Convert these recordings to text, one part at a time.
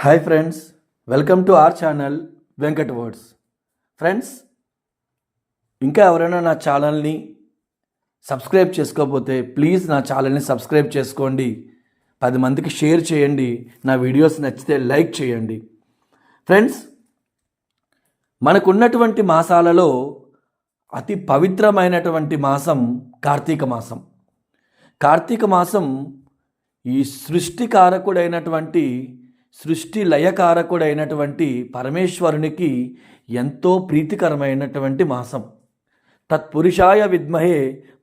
Hi friends, welcome to our channel Venkat words. Friends, ఇంకా ఎవరైనా నా ఛానల్ని సబ్స్క్రైబ్ చేసుకోకపోతే ప్లీజ్ నా ఛానల్ని సబ్స్క్రైబ్ చేసుకోండి. 10 మందికి షేర్ చేయండి. నా వీడియోస్ నచ్చితే లైక్ చేయండి. ఫ్రెండ్స్, మనకున్నటువంటి మాసాలలో అతి పవిత్రమైనటువంటి మాసం కార్తీక మాసం. కార్తీక మాసం ఈ సృష్టికారకుడైనటువంటి సృష్టి లయకారకుడైనటువంటి పరమేశ్వరునికి ఎంతో ప్రీతికరమైనటువంటి మాసం. తత్పురుషాయ విద్మహే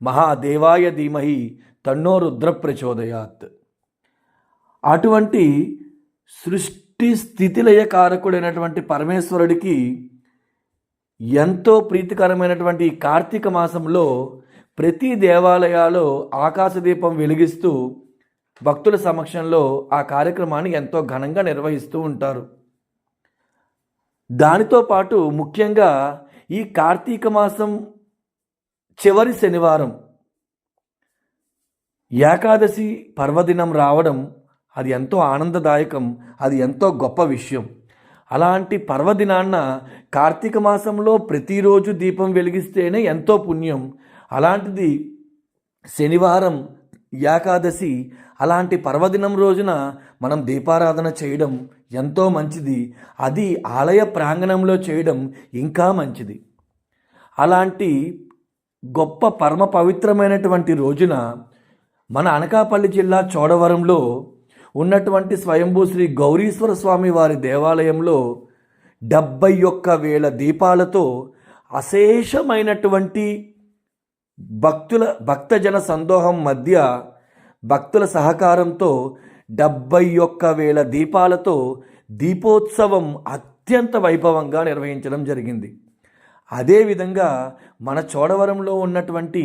మహాదేవాయ ధీమహి తన్నో రుద్ర ప్రచోదయాత్. అటువంటి సృష్టి స్థితి లయకారకుడైనటువంటి పరమేశ్వరుడికి ఎంతో ప్రీతికరమైనటువంటి కార్తీక మాసంలో ప్రతి దేవాలయాల్లో ఆకాశదీపం వెలిగిస్తూ భక్తుల సమక్షంలో ఆ కార్యక్రమాన్ని ఎంతో ఘనంగా నిర్వహిస్తూ ఉంటారు. దానితో పాటు ముఖ్యంగా ఈ కార్తీక మాసం చివరి శనివారం ఏకాదశి పర్వదినం రావడం అది ఎంతో ఆనందదాయకం, అది ఎంతో గొప్ప విషయం. అలాంటి పర్వదినాన్న కార్తీక మాసంలో ప్రతిరోజు దీపం వెలిగిస్తేనే ఎంతో పుణ్యం. అలాంటిది శనివారం ఏకాదశి, అలాంటి పర్వదినం రోజున మనం దీపారాధన చేయడం ఎంతో మంచిది. అది ఆలయ ప్రాంగణంలో చేయడం ఇంకా మంచిది. అలాంటి గొప్ప పరమ పవిత్రమైనటువంటి రోజున మన అనకాపల్లి జిల్లా చోడవరంలో ఉన్నటువంటి స్వయంభూ శ్రీ గౌరీశ్వర స్వామి వారి దేవాలయంలో 71,000 దీపాలతో అశేషమైనటువంటి భక్తజన సందోహం మధ్య భక్తుల సహకారంతో 71,000 దీపాలతో దీపోత్సవం అత్యంత వైభవంగా నిర్వహించడం జరిగింది. అదేవిధంగా మన చోడవరంలో ఉన్నటువంటి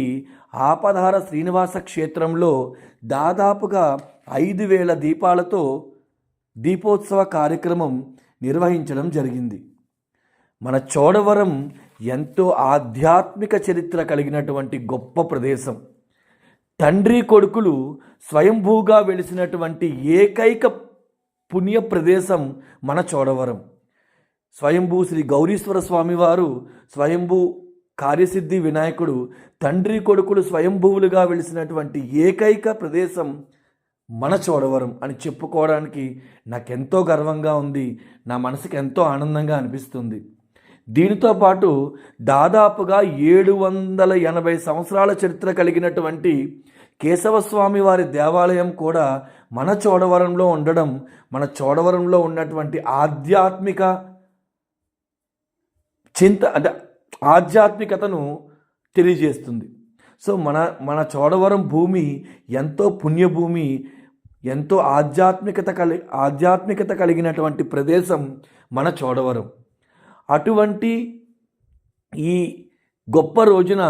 ఆపధార శ్రీనివాస క్షేత్రంలో దాదాపుగా 5,000 దీపాలతో దీపోత్సవ కార్యక్రమం నిర్వహించడం జరిగింది. మన చోడవరం ఎంతో ఆధ్యాత్మిక చరిత్ర కలిగినటువంటి గొప్ప ప్రదేశం. తండ్రి కొడుకులు స్వయంభూగా వెలిసినటువంటి ఏకైక పుణ్య ప్రదేశం మన చోడవరం. స్వయంభూ శ్రీ గౌరీశ్వర స్వామివారు స్వయంభూ కార్యసిద్ధి వినాయకుడు తండ్రి కొడుకులు స్వయంభువులుగా వెలిసినటువంటి ఏకైక ప్రదేశం మన చోడవరం అని చెప్పుకోవడానికి నాకెంతో గర్వంగా ఉంది. నా మనసుకి ఎంతో ఆనందంగా అనిపిస్తుంది. దీనితో పాటు దాదాపుగా 780 సంవత్సరాల చరిత్ర కలిగినటువంటి కేశవస్వామి వారి దేవాలయం కూడా మన చోడవరంలో ఉండడం మన చోడవరంలో ఉన్నటువంటి ఆధ్యాత్మికతను తెలియజేస్తుంది. సో మన చోడవరం భూమి ఎంతో పుణ్యభూమి, ఎంతో ఆధ్యాత్మికత కలిగినటువంటి ప్రదేశం మన చోడవరం. అటువంటి ఈ గొప్ప రోజున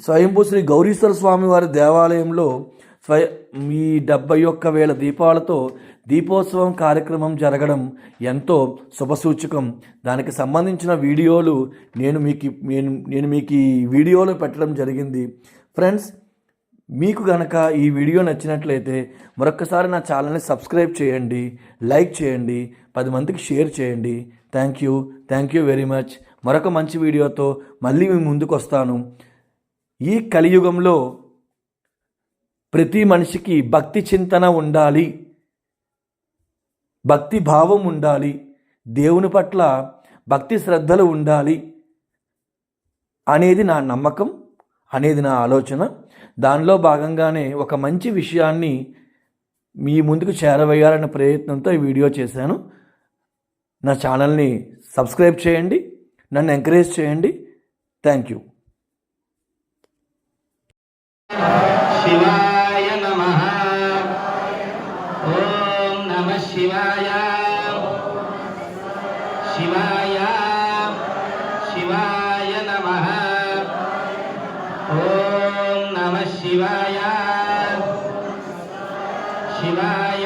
స్వయంభూ శ్రీ గౌరీశ్వర స్వామి వారి దేవాలయంలో ఈ 71,000 దీపాలతో దీపోత్సవం కార్యక్రమం జరగడం ఎంతో శుభసూచకం. దానికి సంబంధించిన వీడియోలు నేను మీకు ఈ వీడియోలో పెట్టడం జరిగింది. ఫ్రెండ్స్, మీకు కనుక ఈ వీడియో నచ్చినట్లయితే మరొకసారి నా ఛానల్ని సబ్స్క్రైబ్ చేయండి, లైక్ చేయండి, 10 మందికి షేర్ చేయండి. Thank you very much. మరొక మంచి వీడియోతో మళ్ళీ మీ ముందుకు వస్తాను. ఈ కలియుగంలో ప్రతి మనిషికి భక్తి చింతన ఉండాలి, భక్తి భావం ఉండాలి, దేవుని పట్ల భక్తి శ్రద్ధలు ఉండాలి అనేది నా నమ్మకం, అనేది నా ఆలోచన. దానిలో భాగంగానే ఒక మంచి విషయాన్ని మీ ముందుకు చేరవేయాలనే ప్రయత్నంతో ఈ వీడియో చేశాను. నా ఛానల్ని సబ్స్క్రైబ్ చేయండి, నన్ను ఎంకరేజ్ చేయండి. Thank you. శివాయ నమః. ఓం నమః శివాయ. శివాయ శివాయ నమః. ఓం నమః శివాయ. శివాయ